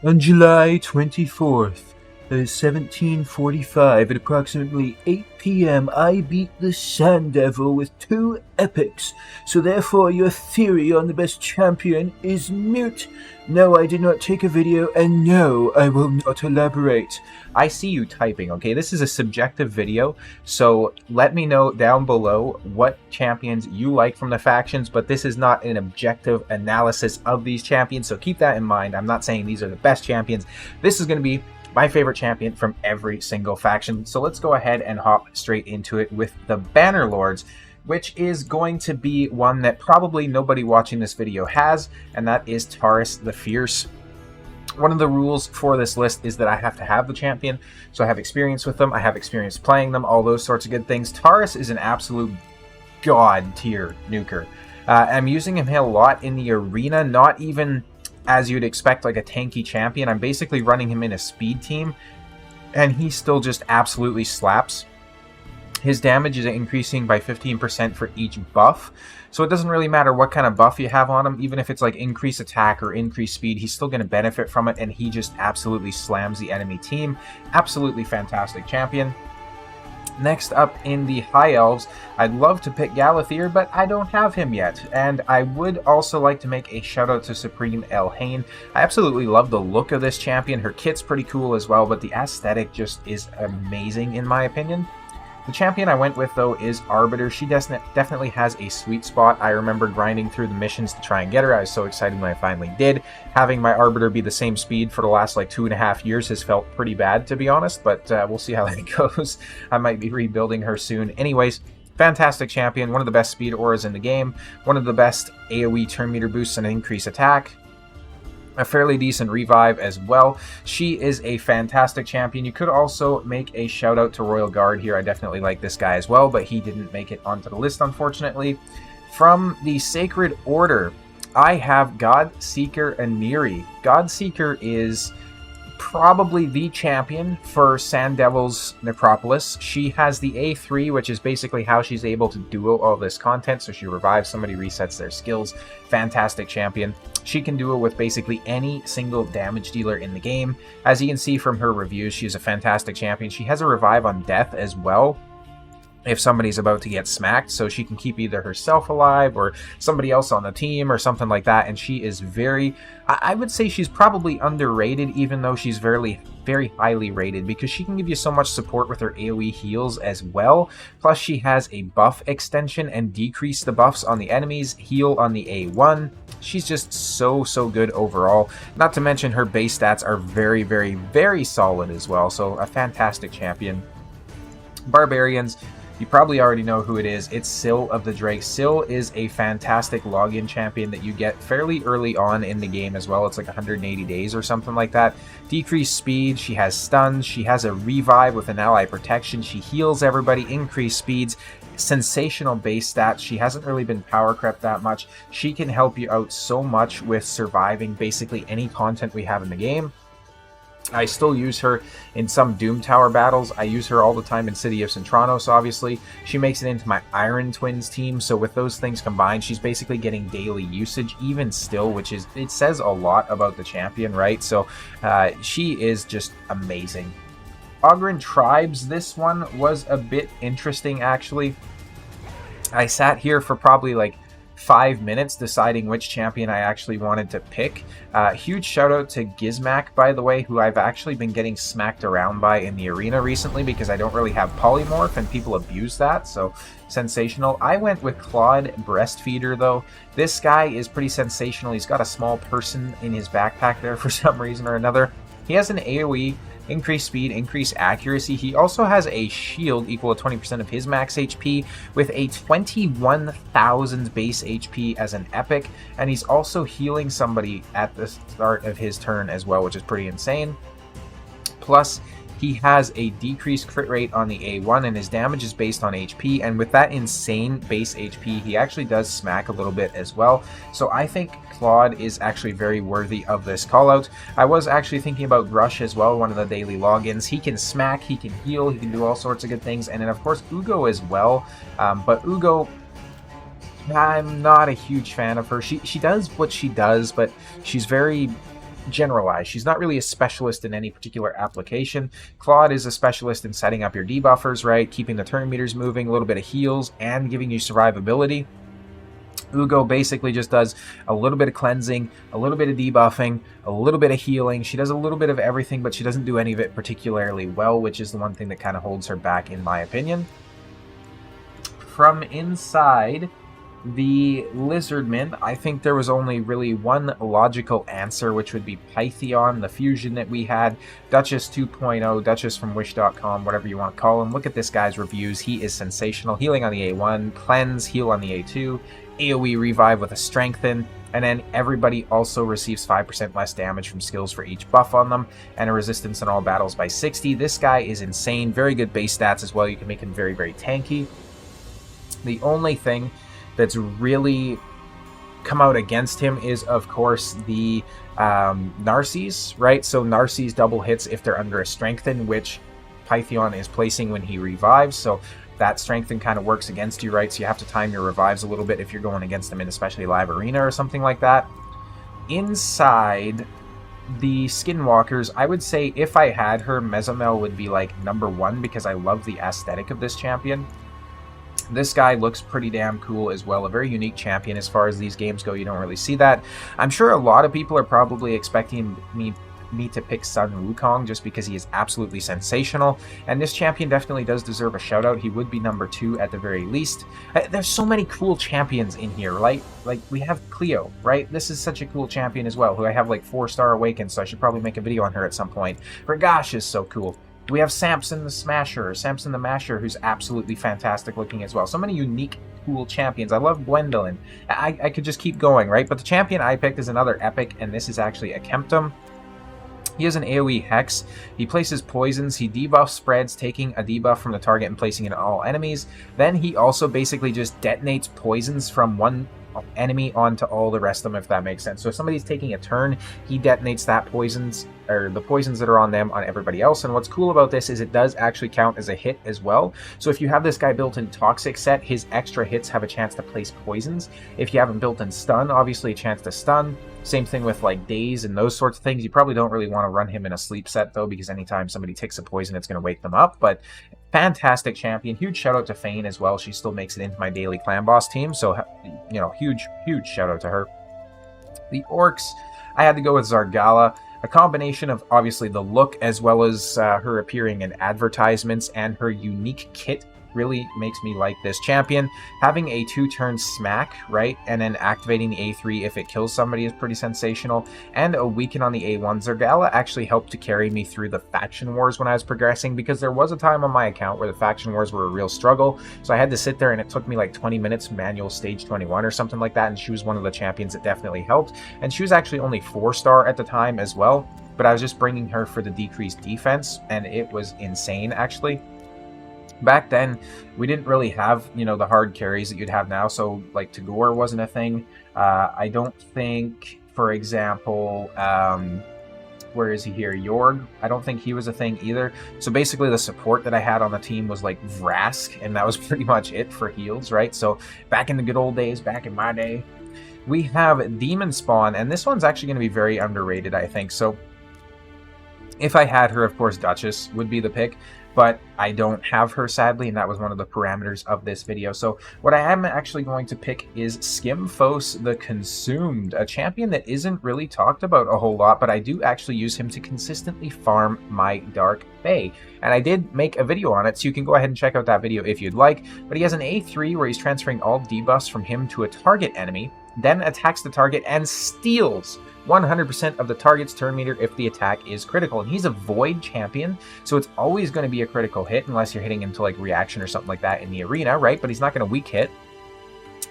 On July 24th, 1745, at approximately 8 p.m., I beat the Sand Devil with 2 epics, so therefore your theory on the best champion is mute. No, I did not take a video, and no, I will not elaborate. I see you typing, okay? This is a subjective video, so let me know down below what champions you like from the factions, but this is not an objective analysis of these champions, so keep that in mind. I'm not saying these are the best champions. This is going to be my favorite champion from every single faction. So let's go ahead and hop straight into it with the Bannerlords, which is going to be one that probably nobody watching this video has, and that is Taurus the Fierce. One of the rules for this list is that I have to have the champion, so I have experience with them, I have experience playing them, all those sorts of good things. Taurus is an absolute god tier nuker. I'm using him a lot in the arena, not even as you'd expect like a tanky champion. I'm basically running him in a speed team, and he still just absolutely slaps. His damage is increasing by 15% for each buff, so it doesn't really matter what kind of buff you have on him. Even if it's like increase attack or increase speed, he's still going to benefit from it, and he just absolutely slams the enemy team. Absolutely fantastic champion. Next up in the High Elves, I'd love to pick Galathir, but I don't have him yet. And I would also like to make a shout out to Supreme Elhain. I absolutely love the look of this champion. Her kit's pretty cool as well, but the aesthetic just is amazing in my opinion. The champion I went with, though, is Arbiter. She definitely has a sweet spot. I remember grinding through the missions to try and get her. I was so excited when I finally did. Having my Arbiter be the same speed for the last, like, 2.5 years has felt pretty bad, to be honest, but we'll see how that goes. I might be rebuilding her soon. Anyways, fantastic champion. One of the best speed auras in the game. One of the best AoE turn meter boosts and increase attack. A fairly decent revive as well. She is a fantastic champion. You could also make a shout out to Royal Guard here. I definitely like this guy as well, but he didn't make it onto the list, unfortunately. From the Sacred Order, I have Godseeker Aniri. Godseeker is probably the champion for Sand Devil's Necropolis. She has the A3, which is basically how she's able to duo all this content. So she revives somebody, resets their skills. Fantastic champion. She can duo with basically any single damage dealer in the game. As you can see from her reviews, she's a fantastic champion. She has a revive on death as well, if somebody's about to get smacked, so she can keep either herself alive or somebody else on the team or something like that. And she is very, I would say she's probably underrated, even though she's very highly rated, because she can give you so much support with her AoE heals as well. Plus she has a buff extension and decrease the buffs on the enemies, heal on the A1. She's just so good overall. Not to mention her base stats are very solid as well, so a fantastic champion. Barbarians, you probably already know who it is. It's Syl of the Drake. Syl is a fantastic login champion that you get fairly early on in the game as well. It's like 180 days or something like that. Decreased speed, she has stuns, she has a revive with an ally protection, she heals everybody, increased speeds, sensational base stats. She hasn't really been power crept that much. She can help you out so much with surviving basically any content we have in the game. I still use her in some Doom Tower battles. I use her all the time in City of Centranos, obviously. She makes it into my Iron Twins team, so with those things combined, she's basically getting daily usage even still, which is, it says a lot about the champion, right? So she is just amazing. Ogryn Tribes, this one was a bit interesting, actually. I sat here for probably like 5 minutes deciding which champion I actually wanted to pick. Huge shout out to Gizmak, by the way, who I've actually been getting smacked around by in the arena recently because I don't really have polymorph and people abuse that, so sensational. I went with Claude Breastfeeder though. This guy is pretty sensational. He's got a small person in his backpack there for some reason or another. He has an AoE, increased speed, increased accuracy. He also has a shield equal to 20% of his max HP with a 21,000 base HP as an epic, and he's also healing somebody at the start of his turn as well, which is pretty insane. Plus, he has a decreased crit rate on the A1, and his damage is based on HP, and with that insane base HP, he actually does smack a little bit as well. So I think Claude is actually very worthy of this callout. I was actually thinking about Grush as well, one of the daily logins. He can smack, he can heal, he can do all sorts of good things, and then of course Ugo as well. But Ugo, I'm not a huge fan of her. She does what she does, but she's very generalized. She's not really a specialist in any particular application. Claude is a specialist in setting up your debuffers, right? Keeping the turn meters moving, a little bit of heals, and giving you survivability. Ugo basically just does a little bit of cleansing, a little bit of debuffing, a little bit of healing. She does a little bit of everything, but she doesn't do any of it particularly well, which is the one thing that kind of holds her back, in my opinion. From inside the Lizardman, I think there was only really one logical answer, which would be Pythion, the fusion that we had. Duchess 2.0, Duchess from Wish.com, whatever you want to call him. Look at this guy's reviews. He is sensational. Healing on the A1, cleanse, heal on the A2, AoE revive with a strengthen, and then everybody also receives 5% less damage from skills for each buff on them, and a resistance in all battles by 60. This guy is insane. Very good base stats as well. You can make him very, very tanky. The only thing that's really come out against him is, of course, the Narcisse, right? So Narcisse double hits if they're under a strengthen, which Pythion is placing when he revives. So that strengthen kind of works against you, right? So you have to time your revives a little bit if you're going against them in especially live arena or something like that. Inside the Skinwalkers, I would say if I had her, Mezomel would be like #1 because I love the aesthetic of this champion. This guy looks pretty damn cool as well. A very unique champion as far as these games go. You don't really see that. I'm sure a lot of people are probably expecting me to pick Sun Wukong just because he is absolutely sensational. And this champion definitely does deserve a shout out. He would be #2 at the very least. There's so many cool champions in here, right? Like we have Cleo, right? This is such a cool champion as well, who I have like 4-star awakened, so I should probably make a video on her at some point. Ragash is so cool. We have Samson the Smasher, Samson the Masher, who's absolutely fantastic looking as well. So many unique, cool champions. I love Gwendolyn. I could just keep going, right? But the champion I picked is another epic, and this is actually a Kemptum. He has an AoE Hex. He places poisons. He debuffs spreads, taking a debuff from the target and placing it on all enemies. Then he also basically just detonates poisons from one enemy onto all the rest of them, if that makes sense. So if somebody's taking a turn, he detonates that poisons, or the poisons that are on them, on everybody else. And what's cool about this is it does actually count as a hit as well. So if you have this guy built in Toxic set, his extra hits have a chance to place poisons. If you have him built in Stun, obviously a chance to stun. Same thing with like Daze and those sorts of things. You probably don't really want to run him in a sleep set though, because anytime somebody takes a poison, it's going to wake them up. But fantastic champion. Huge shout out to Fane as well. She still makes it into my daily clan boss team. So, you know, huge shout out to her. The Orcs, I had to go with Zargala. A combination of obviously the look as well as her appearing in advertisements and her unique kit really makes me like this champion. Having a 2-turn smack, right, and then activating the A3 if it kills somebody is pretty sensational, and a weaken on the A1. Zargala actually helped to carry me through the faction wars when I was progressing, because there was a time on my account where the faction wars were a real struggle, so I had to sit there and it took me like 20 minutes manual stage 21 or something like that, and she was one of the champions that definitely helped. And she was actually only 4-star at the time as well, but I was just bringing her for the decreased defense, and it was insane actually. Back then, we didn't really have, you know, the hard carries that you'd have now, so like Tagore wasn't a thing. I don't think, for example, where is he here? Jorg, I don't think he was a thing either. So basically the support that I had on the team was like Vrask, and that was pretty much it for heals, right? So back in the good old days, back in my day, we have Demon Spawn, and this one's actually going to be very underrated, I think. So if I had her, of course, Duchess would be the pick, but I don't have her, sadly, and that was one of the parameters of this video. So what I am actually going to pick is Skimfos the Consumed, a champion that isn't really talked about a whole lot, but I do actually use him to consistently farm my Dark Fae. And I did make a video on it, so you can go ahead and check out that video if you'd like. But he has an A3 where he's transferring all debuffs from him to a target enemy, then attacks the target and steals 100% of the target's turn meter if the attack is critical. And he's a Void champion, so it's always going to be a critical hit unless you're hitting into like reaction or something like that in the arena, right? But he's not going to weak hit.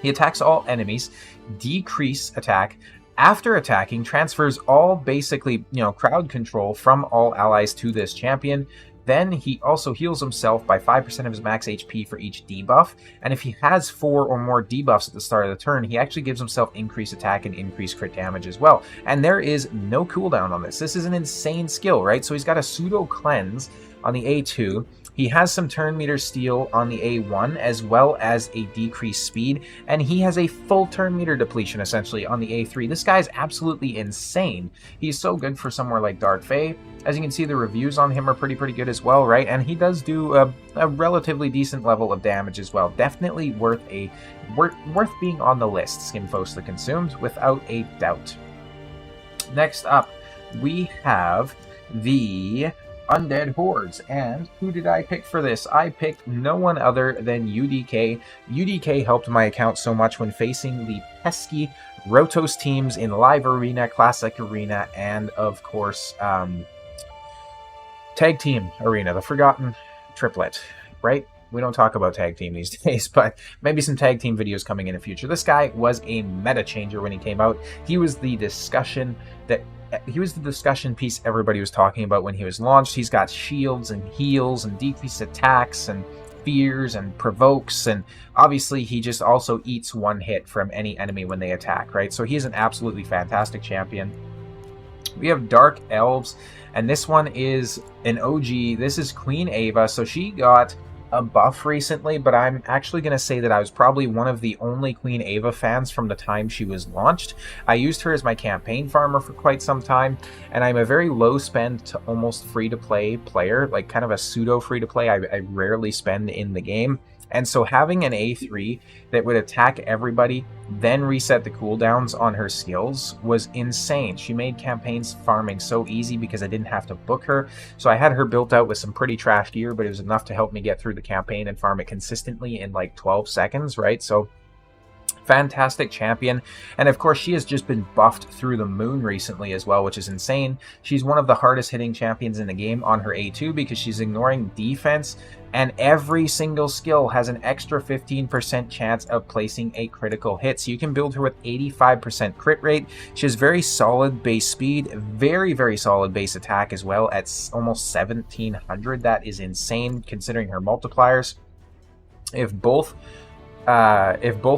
He attacks all enemies, decrease attack. After attacking, transfers all basically, you know, crowd control from all allies to this champion. Then he also heals himself by 5% of his max HP for each debuff, and if he has 4 or more debuffs at the start of the turn, he actually gives himself increased attack and increased crit damage as well. And there is no cooldown on this. This is an insane skill, right? So he's got a pseudo cleanse on the A2, He has some turn meter steal on the A1 as well as a decreased speed, and he has a full turn meter depletion essentially on the A3. This guy's absolutely insane. He's so good for somewhere like Dark Fae. As you can see, the reviews on him are pretty good as well, right? And he does do a relatively decent level of damage as well. Definitely worth being on the list, Skimfos Consumed, without a doubt. Next up, we have the Undead Hordes, and who did I pick for this? I picked no one other than UDK. UDK helped my account so much when facing the pesky Rotos teams in Live Arena, Classic Arena, and of course, Tag Team Arena, the forgotten triplet, right? We don't talk about tag team these days, but maybe some tag team videos coming in the future. This guy was a meta changer when he came out. He was the discussion piece everybody was talking about when he was launched. He's got shields and heals and decreased attacks and fears and provokes, and obviously he just also eats one hit from any enemy when they attack, right? So he's an absolutely fantastic champion. We have Dark Elves, and this one is an OG. This is Queen Ava, so she got a buff recently, but I'm actually going to say that I was probably one of the only Queen Ava fans from the time she was launched. I used her as my campaign farmer for quite some time, and I'm a very low spend to almost free-to-play player, like kind of a pseudo free-to-play. I rarely spend in the game. And so having an A3 that would attack everybody, then reset the cooldowns on her skills was insane. She made campaigns farming so easy because I didn't have to book her. So I had her built out with some pretty trash gear, but it was enough to help me get through the campaign and farm it consistently in like 12 seconds, right? So fantastic champion, and of course she has just been buffed through the moon recently as well, which is insane. She's one of the hardest hitting champions in the game on her A2 because she's ignoring defense, and every single skill has an extra 15% chance of placing a critical hit. So you can build her with 85% crit rate. She has very solid base speed, very solid base attack as well at almost 1700. That is insane considering her multipliers. If both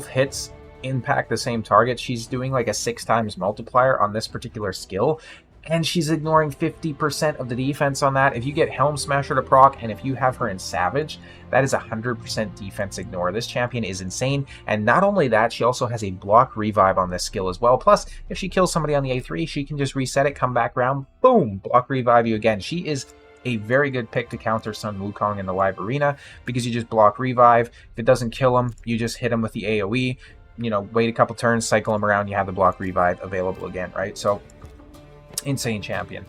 hits impact the same target, she's doing like a 6 times multiplier on this particular skill, and she's ignoring 50% of the defense on that. If you get Helm Smasher to proc, and if you have her in Savage, that is 100% defense ignore. This champion is insane, and not only that, she also has a block revive on this skill as well. Plus, if she kills somebody on the A3, she can just reset it, come back around, boom, block revive you again. She is a very good pick to counter Sun Wukong in the Live Arena because you just block revive. If it doesn't kill him, you just hit him with the AoE, you know, wait a couple turns, cycle him around, you have the block revive available again, right? So insane champion.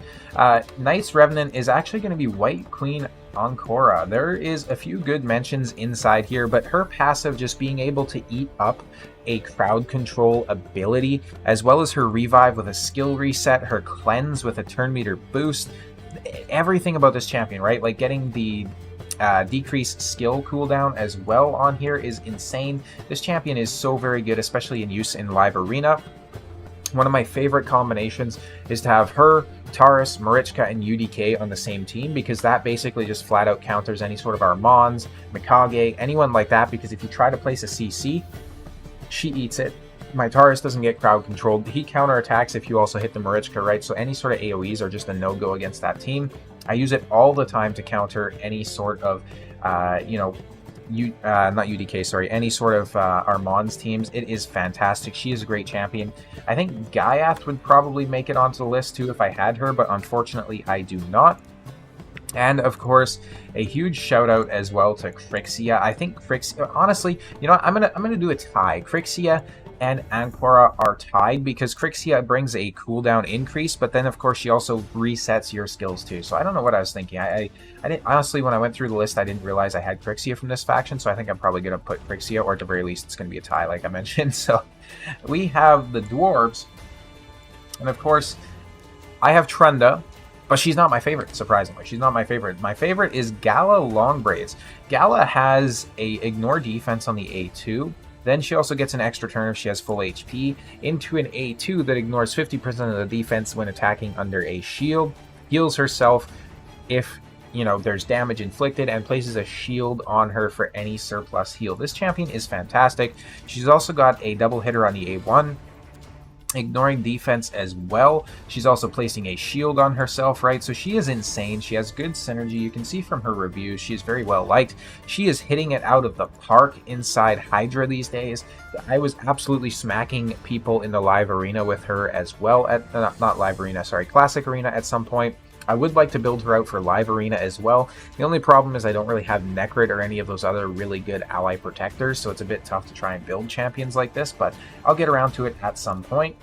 Knight's Revenant is actually going to be White Queen Ancora. There is a few good mentions inside here, but her passive just being able to eat up a crowd control ability, as well as her revive with a skill reset, her cleanse with a turn meter boost, everything about this champion, right? Like getting the decreased skill cooldown as well on here is insane. This champion is so very good, especially in use in Live Arena. One of my favorite combinations is to have her, Taurus, Marichka, and UDK on the same team, because that basically just flat out counters any sort of Armands, Mikage, anyone like that, because if you try to place a CC, she eats it. My Taurus doesn't get crowd controlled. He counterattacks if you also hit the Marichka, right? So any sort of AoEs are just a no-go against that team. I use it all the time to counter any sort of, not UDK, sorry, any sort of Armand's teams. It is fantastic. She is a great champion. I think Gaiath would probably make it onto the list too if I had her, but unfortunately I do not. And of course, a huge shout out as well to Crixia. I think Crixia, honestly, you know, I'm gonna do a tie. Crixia and Ancora are tied because Crixia brings a cooldown increase, but then of course she also resets your skills too. So I don't know what I was thinking. I didn't, honestly, when I went through the list, I didn't realize I had Crixia from this faction, so I think I'm probably gonna put Crixia, or at the very least it's gonna be a tie like I mentioned. So we have the dwarves, and of course I have Trunda, but she's not my favorite, surprisingly. She's not my favorite. My favorite is Gala Longbraids. Gala has a ignore defense on the A2. Then she also gets an extra turn if she has full HP into an A2 that ignores 50% of the defense when attacking under a shield, heals herself if, you know, there's damage inflicted, and places a shield on her for any surplus heal. This champion is fantastic. She's also got a double hitter on the A1, ignoring defense as well. She's also placing a shield on herself, right? So she is insane. She has good synergy. You can see from her reviews, she's very well liked. She is hitting it out of the park inside Hydra these days. I was absolutely smacking people in the live arena with her as well at not live arena, sorry, classic arena at some point. I would like to build her out for live arena as well. The only problem is I don't really have Necrit or any of those other really good ally protectors, so it's a bit tough to try and build champions like this, but I'll get around to it at some point.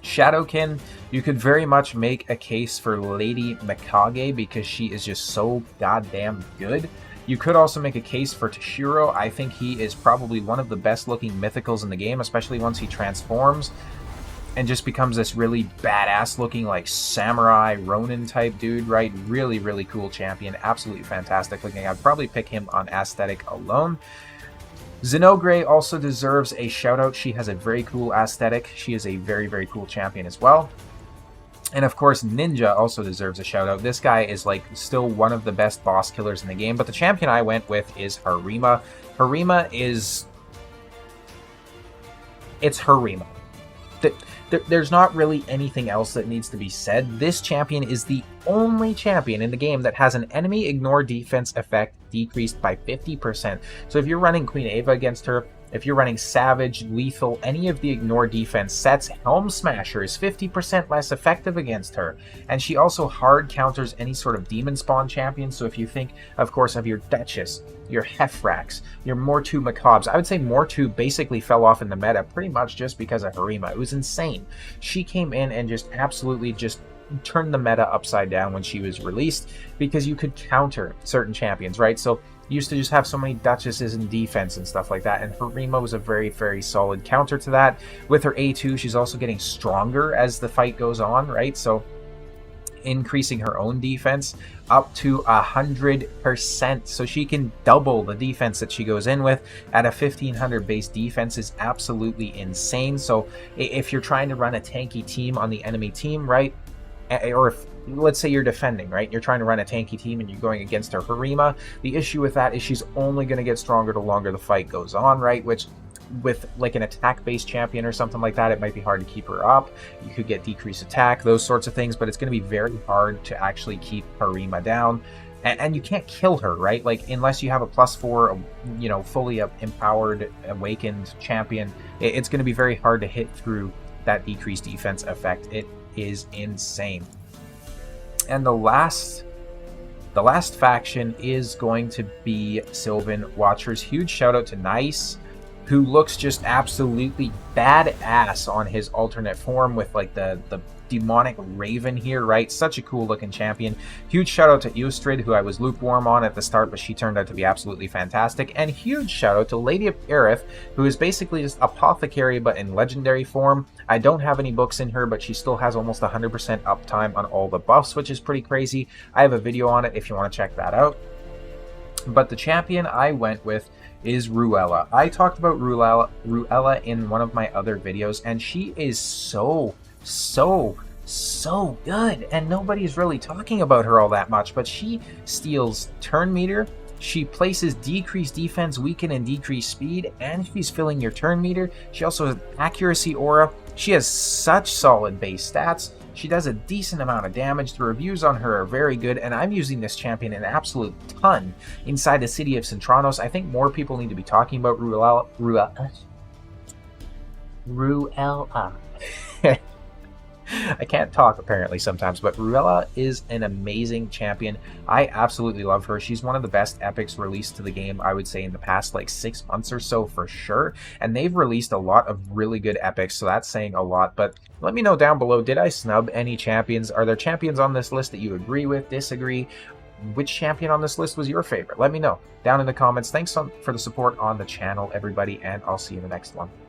Shadowkin, you could very much make a case for Lady Mikage because she is just so goddamn good. You could also make a case for Toshiro. I think he is probably one of the best looking mythicals in the game, especially once he transforms and just becomes this really badass looking like samurai Ronin type dude, right? Really, really cool champion. Absolutely fantastic looking. I'd probably pick him on aesthetic alone. Zinogre also deserves a shout out. She has a very cool aesthetic. She is a very, very cool champion as well. And of course, Ninja also deserves a shout out. This guy is like still one of the best boss killers in the game, but the champion I went with is Harima. Harima is... it's Harima. There's not really anything else that needs to be said. This champion is the only champion in the game that has an enemy ignore defense effect decreased by 50%. So if you're running Queen Ava against her, if you're running Savage, Lethal, any of the ignore defense sets, Helm Smasher is 50% less effective against her. And she also hard counters any sort of demon spawn champion. So if you think, of course, of your Duchess, your Hefrax, your Mortu Macabres, I would say Mortu basically fell off in the meta pretty much just because of Harima. It was insane. She came in and just absolutely just turned the meta upside down when she was released because you could counter certain champions, right? So you used to just have so many Duchesses in defense and stuff like that, and Harima was a very, very solid counter to that. With her A2, she's also getting stronger as the fight goes on, right? So increasing her own defense up to 100%, so she can double the defense that she goes in with at a 1500 base defense is absolutely insane. So if you're trying to run a tanky team on the enemy team, right, or if let's say you're defending, right, you're trying to run a tanky team and you're going against her Harima, the issue with that is she's only going to get stronger the longer the fight goes on, right? Which with like an attack-based champion or something like that, it might be hard to keep her up. You could get decreased attack, those sorts of things, but it's going to be very hard to actually keep Harima down. And you can't kill her, right? Like, unless you have a +4, you know, fully empowered, awakened champion, it's going to be very hard to hit through that decreased defense effect. It is insane. And the last faction is going to be Sylvan Watchers. Huge shout out to Nice, who looks just absolutely badass on his alternate form with like the demonic raven here, right? Such a cool looking champion. Huge shout out to Eustrid, who I was lukewarm on at the start, but she turned out to be absolutely fantastic. And huge shout out to Lady of Aerith, who is basically just Apothecary but in legendary form. I don't have any books in her, but she still has almost 100% uptime on all the buffs, which is pretty crazy. I have a video on it if you want to check that out. But the champion I went with is Ruella. I talked about Ruella in one of my other videos, and she is so good, and nobody's really talking about her all that much, but she steals turn meter, she places decreased defense, weaken, and decreased speed, and she's filling your turn meter. She also has accuracy aura. She has such solid base stats. She does a decent amount of damage. The reviews on her are very good, and I'm using this champion an absolute ton inside the city of Centranos. I think more people need to be talking about Ruella. I can't talk apparently sometimes, but Ruella is an amazing champion. I absolutely love her. She's one of the best epics released to the game, I would say, in the past like 6 months or so for sure. And they've released a lot of really good epics, so that's saying a lot. But let me know down below, did I snub any champions? Are there champions on this list that you agree with, disagree? Which champion on this list was your favorite? Let me know down in the comments. Thanks for the support on the channel, everybody, and I'll see you in the next one.